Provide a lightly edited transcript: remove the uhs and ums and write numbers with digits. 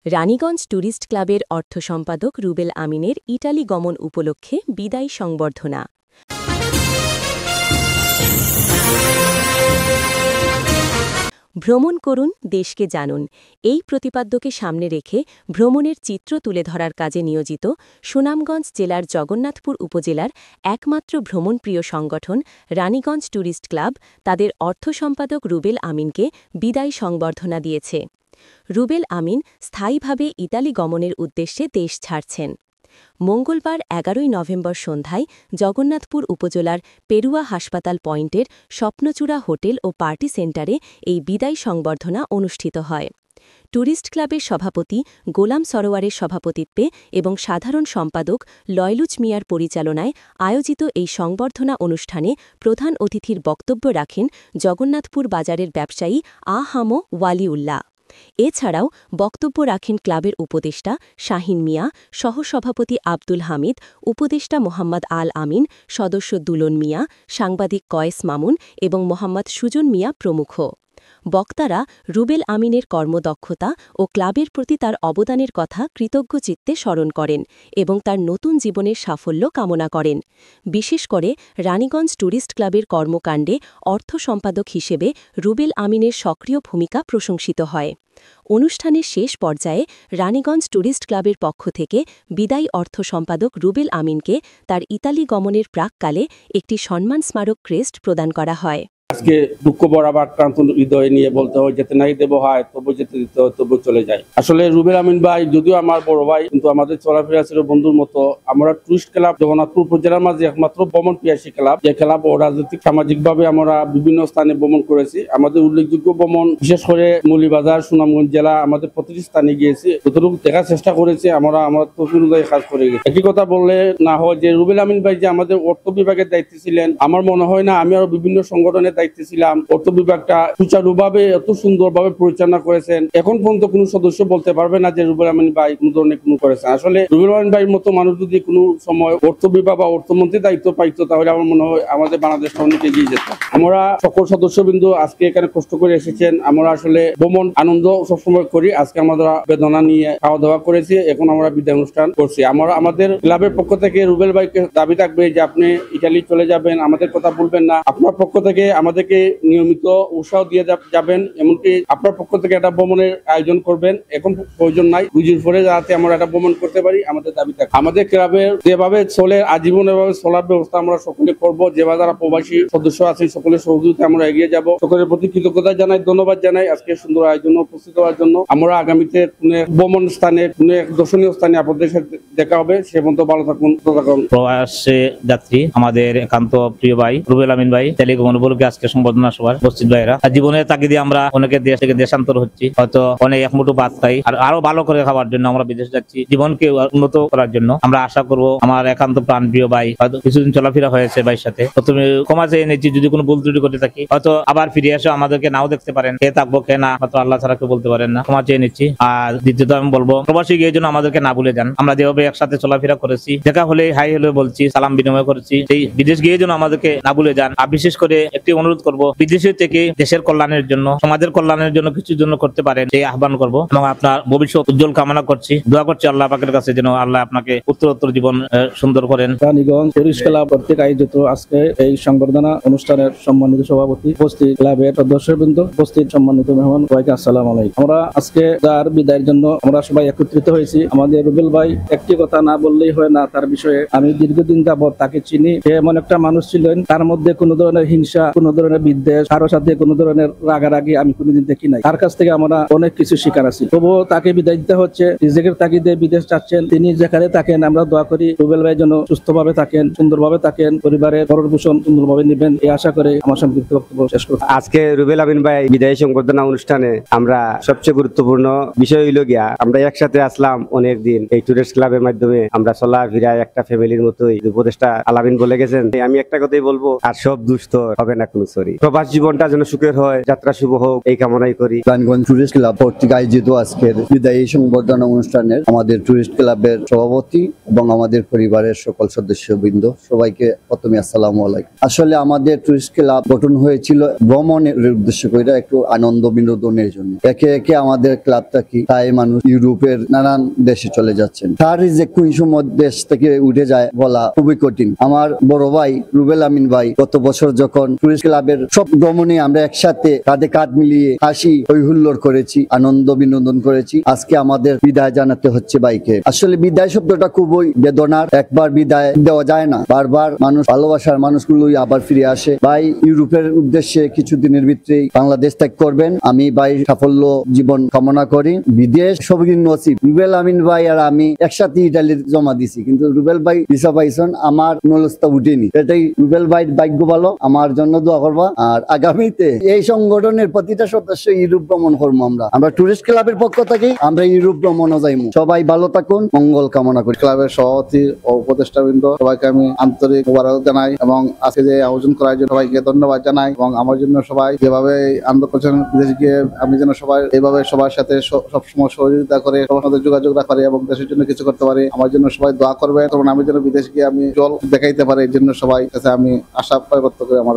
Raniganj tourist ক্লাবের অর্থ সম্পাদক রুবেল আমিনের ইটালি গমন উপলক্ষে বিদায়ী সংবর্ধনা। ভ্রমণ করুন, দেশকে জানুন, এই প্রতিপাদ্যকে সামনে রেখে ভ্রমণের চিত্র তুলে ধরার কাজে নিয়োজিত সুনামগঞ্জ জেলার জগন্নাথপুর উপজেলার একমাত্র ভ্রমণপ্রিয় সংগঠন রানীগঞ্জ ট্যুরিস্ট ক্লাব তাদের অর্থ সম্পাদক রুবেল আমিনকে বিদায়ী সংবর্ধনা দিয়েছে। রুবেল আমিন স্থায়ীভাবে ইতালি গমনের উদ্দেশ্যে দেশ ছাড়ছেন। মঙ্গলবার ১১ নভেম্বর সন্ধ্যায় জগন্নাথপুর উপজেলার পেরুয়া হাসপাতাল পয়েন্টের স্বপ্নচূড়া হোটেল ও পার্টি সেন্টারে এই বিদায়ী সংবর্ধনা অনুষ্ঠিত হয়। ট্যুরিস্ট ক্লাবের সভাপতি গোলাম সরোয়ারের সভাপতিত্বে এবং সাধারণ সম্পাদক লয়লুচ মিয়ার পরিচালনায় আয়োজিত এই সংবর্ধনা অনুষ্ঠানে প্রধান অতিথির বক্তব্য রাখেন জগন্নাথপুর বাজারের ব্যবসায়ী আ.হ.ম ওয়ালিউল্লাহ। এছাড়াও বক্তব্য রাখেন ক্লাবের উপদেষ্টা শাহিন মিয়া, সহসভাপতি আব্দুল হামিদ, উপদেষ্টা মোহাম্মদ আল আমিন, সদস্য দুলন মিয়া, সাংবাদিক কয়েস মামুন এবং মোহাম্মদ সুজন মিয়া প্রমুখ। বক্তারা রুবেল আমিনের কর্মদক্ষতা ও ক্লাবের প্রতি তার অবদানের কথা কৃতজ্ঞ চিত্তে স্মরণ করেন এবং তার নতুন জীবনের সাফল্য কামনা করেন। বিশেষ করে রানীগঞ্জ ট্যুরিস্ট ক্লাবের কর্মকাণ্ডে অর্থ সম্পাদক হিসেবে রুবেল আমিনের সক্রিয় ভূমিকা প্রশংসিত হয়। অনুষ্ঠানের শেষ পর্যায়ে রানীগঞ্জ ট্যুরিস্ট ক্লাবের পক্ষ থেকে বিদায়ী অর্থ সম্পাদক রুবেল আমিনকে তার ইতালি গমনের প্রাক্কালে একটি সম্মান স্মারক ক্রেস্ট প্রদান করা হয়। আজকে দুঃখ বরাবর আক্রান্ত হৃদয় নিয়ে বলতে হয়, যেতে নাই দেব হয়, তবু যেতে দিতে হয়, তবু চলে যায়। আসলে রুবেল আমিন ভাই যদিও আমার বড় ভাই, কিন্তু আমাদের চলাফেরা ছিল বন্ধুর মতো। আমরা টুরিস্ট ক্লাব জগন্নাথপুর উপজেলার মাঝে একমাত্র ভ্রমণ পিয়াসী ক্লাব, যে ক্লাব ও রাজনৈতিক সামাজিক ভাবে আমরা বিভিন্ন স্থানে ভ্রমণ করেছি। আমাদের উল্লেখযোগ্য ভ্রমণ বিশেষ করে মৌলভীবাজার, সুনামগঞ্জ জেলা, আমাদের প্রতিটি স্থানে গিয়েছি। যতটুকু দেখার চেষ্টা করেছি আমরা তথ্য অনুযায়ী কাজ করে গেছি। একই কথা বললে না হয় যে রুবেল আমিন ভাই যে আমাদের অর্থ বিভাগের দায়িত্বে ছিলেন, আমার মনে হয় না আমি আরো বিভিন্ন সংগঠনের দায়িত্বে ছিলাম। অর্থ বিভাগটা সুচারুভাবে এত সুন্দরভাবে পরিচালনা করেছেন। এখন পর্যন্ত কোনো সদস্য বলতে পারবে না যে রুবেল আমিন ভাই কোন ধরনের কোনো করেছেন। আসলে রুবেল আমিন ভাইয়ের মতো মানুষ যদি কোনো সময় অর্থ বিভাগ বা অর্থমন্ত্রীর দায়িত্ব পাইতো, তাহলে আমার মনে হয় আমাদের বাংলাদেশটা অনেক এগিয়ে যেত। আমরা সকল সদস্যবৃন্দ আজকে এখানে কষ্ট করে এসেছেন। আমরা আসলে ভ্রমণ আনন্দ সবসময় করি। আজকে আমরা বেদনা নিয়ে খাওয়া দাওয়া করেছি, এখন আমরা বিদায় অনুষ্ঠান করছি। আমরা আমাদের ক্লাবের পক্ষ থেকে রুবেল ভাইকে দাবি থাকবে যে আপনি ইতালি চলে যাবেন, আমাদের কথা বলবেন না। আপনার পক্ষ থেকে আমাদেরকে নিয়মিত উৎসাহ দিয়ে যাবেন, এমনকি আপনার পক্ষ থেকে একটা ভ্রমণের আয়োজন করবেন। এখন প্রয়োজন নাই, রুজির পরে যাতে আমরা একটা ভ্রমণ করতে পারি, আমাদের দাবি থাকে। আমাদের ক্লাবের যেভাবে চলে আজীবন এভাবে চলার ব্যবস্থা আমরা সকলে করবো। যেভাবে যারা প্রবাসী সদস্য আছে সকলের সহযোগিতা আমরা এগিয়ে যাব। সকলের প্রতি কৃতজ্ঞতা জানাই, ধন্যবাদ জানাই আজকে সুন্দর আয়োজনে উপস্থিত হওয়ার জন্য। আমরা আগামীতে কোনো ভ্রমণ স্থানে, কোনো এক দর্শনীয় স্থানে আপনাদের সাথে দেখা হবে। সে পর্যন্ত ভালো থাকুন। প্রবাসী যাত্রী আমাদের একান্ত প্রিয় ভাই রুবেল আমিন ভাই ইতালি গমন উপলক্ষে আজকে সংবর্ধনা সভার উপস্থিত ভাইরা। জীবনের তাগিদে আমরা অনেকে দেশ থেকে দেশান্তর হচ্ছি, হয়তো অনেক এক মুঠো ভাত খাই, আর আরো ভালো করে খাওয়ার জন্য আমরা বিদেশ যাচ্ছি, জীবনকে উন্নত করার জন্য। আমরা আশা করব আমার একান্ত প্রাণ প্রিয় ভাই, হয়তো কিছুদিন চলাফেরা হয়েছে ভাইয়ের সাথে, প্রথমে ক্ষমা চেয়ে এনেছি যদি কোনো ভুল ত্রুটি করতে থাকি। হয়তো আবার ফিরে এসে আমাদেরকে নাও দেখতে পারেন, কে থাকবো কে না, হয়তো আল্লাহ ছাড়া কেউ বলতে পারেন না। ক্ষমা চেয়ে নিচ্ছি। আর দ্বিতীয়ত আমি বলবো, প্রবাসী গিয়ে যেন আমাদেরকে না ভুলে যান। আমরা যেভাবে একসাথে চলাফেরা করেছি, দেখা হলে হাই হলে বলছি, সালাম বিনিময় করেছি, সেই বিদেশ গিয়ে যেন আমাদেরকে না ভুলে যান। আর বিশেষ করে একটি অনুরোধ করবো, বিদেশে থেকে দেশের কল্যাণের জন্য, সমাজের কল্যাণের জন্য কিছু জন্য করতে পারেন, সেই আহ্বান করব এবং আপনার ভবিষ্যৎ উজ্জ্বল কামনা করছি। দোয়া করছি আল্লাহ পাকের কাছে যেন আল্লাহ আপনাকে উত্তরোত্তর জীবন সুন্দর করেন। রানীগঞ্জ ট্যুরিস্ট ক্লাব কর্তৃক আয়োজিত আজকে এই সংবর্ধনা অনুষ্ঠানের সম্মানিত সভাপতি, উপস্থিত ক্লাবের সদস্যবৃন্দ, উপস্থিত সম্মানিত মেহমান, সবাইকে আসসালামু আলাইকুম। আমরা আজকে যার বিদায়ের জন্য আমরা সবাই একত্রিত হয়েছি। আমাদের রুবেল ভাই একটি কথা না বললেই হয় না, তার বিষয়ে আমি দীর্ঘদিন যাবৎ তাকে চিনি। সে এমন একটা মানুষ ছিলেন, তার মধ্যে কোনো ধরনের হিংসা, কোনো ধরনের বিদ্বেষ, কারো সাথে কোনো ধরনের রাগারাগি আমি কোনোদিন দেখি নাই। তার কাছ থেকে আমরা অনেক কিছু শিকার আছি। তবুও তাকে বিদায় দিতে হচ্ছে। নিজের তাগিদে বিদেশ যাচ্ছেন, তিনি যেখানে থাকেন আমরা দোয়া করি রুবেল ভাই যেন সুস্থভাবে থাকেন, সুন্দরভাবে থাকেন, পরিবারের ভরণ পোষণ সুন্দরভাবে নেবেন, এই আশা করে আমার সংক্ষিপ্ত বক্তব্য শেষ করছি। আজকে রুবেল আমিন ভাই বিদায়ী সংবর্ধনা অনুষ্ঠানে আমরা সবচেয়ে গুরুত্বপূর্ণ বিষয় হইল গিয়া, আমরা একসাথে আসলাম অনেকদিন এই টুরিস্ট ক্লাবের মাধ্যমে। আমরা চলাফেরা একটা ফ্যামিলির মতোই, উপদেষ্টা আলামিন বলে গেছেন। আমি একটা কথাই বলবো, আর সব দুষ্ট হবে না। সরি। প্রবাস জীবনটা যেন সুখের হয়, যাত্রা শুভ হোক এই কামনাই করি। রানীগঞ্জ টুরিস্ট ক্লাব কর্তৃক আয়োজিত আজকের বিদায়ী সংবর্ধনা অনুষ্ঠানের আমাদের টুরিস্ট ক্লাবের সভাপতি এবং আমাদের পরিবারের সকল সদস্যবৃন্দ সবাইকে প্রথমে আসসালামু আলাইকুম। আসলে আমাদের টুরিস্ট ক্লাব গঠন হয়েছিল ভ্রমণের উদ্দেশ্য করে, একটু আনন্দ বিনোদনের জন্য। একে একে আমাদের ক্লাবটা কি তাই মানুষ ইউরোপের নানান দেশে চলে যাচ্ছেন, তার যে কোন সময় দেশ থেকে উঠে যায় বলা খুবই কঠিন। আমার বড় ভাই রুবেল আমিন ভাই গত বছর যখন টুরিস্ট ক্লাবের সব ভ্রমণে আমরা একসাথে কাঁধে কাঁধ মিলিয়ে হাসি হই হুল্লোড় করেছি, আনন্দ বিনোদন করেছি, আজকে আমাদের বিদায় জানাতে হচ্ছে ভাইকে। আসলে বিদায় শব্দটা খুবই বেদনার, একবার বিদায় দেওয়া যায় না, বারবার মানুষ ভালোবাসার মানুষগুলোই আবার ফিরে আসে। ভাই ইউরোপের উদ্দেশ্যে কিছুদিনের ভিতরেই বাংলাদেশ ত্যাগ করবেন, আমি ভাই সাফল্য জীবন কামনা করি। বিদেশ সবই নসিব। রুবেল আমিন ভাই আর আমি একসাথে ইটালি জমা দিছি, কিন্তু রুবেল ভাই ভিসা পাইছেন, আমার নলস্তা উঠেনি। এটাই রুবেল ভাই ভাগ্য ভালো, আমার জন্য দোয়া করবা। আর আগামীতে এই সংগঠনের প্রতিটা সদস্য ইউরোপ ভ্রমণ করবো। আমরা টুরিস্ট ক্লাবের পক্ষ থেকে আমরা ইউরোপ ভ্রমণও যাইমু। সবাই ভালো থাকুন, মঙ্গল কামনা করি। ক্লাবের সভাপতি ও উপদেষ্টাবৃন্দ সবাইকে আমি আন্তরিক মোবারক জানাই এবং আজকে যে আয়োজন করার জন্য সবাইকে ধন্যবাদ জানাই। এবং আমার জন্য সবাই যেভাবে আনন্দ করছেন বিদেশে গিয়ে, আমি যেন সবাই এইভাবে সবার সাথে সবসময় সহযোগিতা করে, সবার সাথে যোগাযোগ রাখে এবং দেশের জন্য কিছু করতে পারি। আমার জন্য সবাই দোয়া করবে, তখন আমি যেন বিদেশ গিয়ে আমি জল দেখাইতে পারি। এই জন্য সবাই কাছে আমি আশা ব্যক্ত করি। আমার